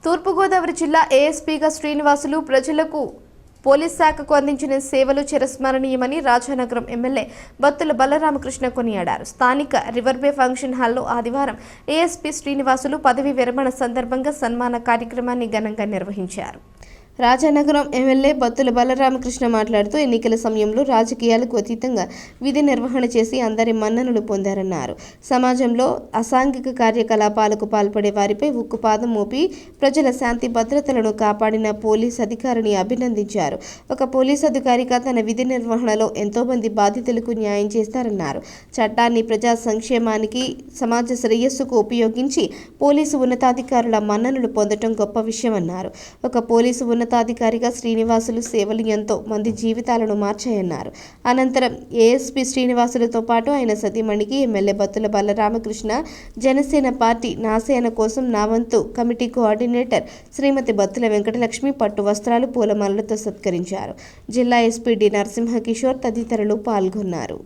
తూర్పుగోదావరి జిల్లా ఏఎస్పీగా శ్రీనివాసులు ప్రజలకు పోలీస్ శాఖకు అందించిన సేవలు చిరస్మరణీయమని రాజానగరం ఎమ్మెల్యే బత్తుల బలరామకృష్ణ కొనియాడారు. స్థానిక రివర్బే ఫంక్షన్ హాల్లో ఆదివారం ఏఎస్పీ శ్రీనివాసులు పదవీ విరమణ సందర్భంగా సన్మాన కార్యక్రమాన్ని ఘనంగా నిర్వహించారు. రాజానగరం ఎమ్మెల్యే బత్తుల బలరామకృష్ణ మాట్లాడుతూ ఎన్నికల సమయంలో రాజకీయాలకు అతీతంగా విధి నిర్వహణ చేసి అందరి మన్ననలు పొందారన్నారు. సమాజంలో అసాంఘిక కార్యకలాపాలకు పాల్పడే వారిపై ఉక్కుపాదం మోపి ప్రజల శాంతి భద్రతలను కాపాడిన పోలీస్ అధికారిని అభినందించారు. ఒక పోలీస్ అధికారిగా తన విధి నిర్వహణలో ఎంతో మంది బాధితులకు న్యాయం చేస్తారన్నారు. చట్టాన్ని ప్రజా సంక్షేమానికి, సమాజ శ్రేయస్సుకు ఉపయోగించి పోలీసు ఉన్నతాధికారుల మన్ననలు పొందడం గొప్ప విషయమన్నారు. ఒక పోలీసు ఉన్నతాధికారిగా శ్రీనివాసులు సేవలు ఎంతో మంది జీవితాలను మార్చాయన్నారు. అనంతరం ఏఎస్పీ శ్రీనివాసులతో పాటు ఆయన సతీమణికి ఎమ్మెల్యే బత్తుల బలరామకృష్ణ జనసేన పార్టీ నాసేన కోసం నా వంతు కమిటీ కోఆర్డినేటర్ శ్రీమతి బత్తుల వెంకటలక్ష్మి పట్టు వస్త్రాలు పూలమాలలతో సత్కరించారు. జిల్లా ఎస్పీ డి నరసింహకిషోర్ తదితరులు పాల్గొన్నారు.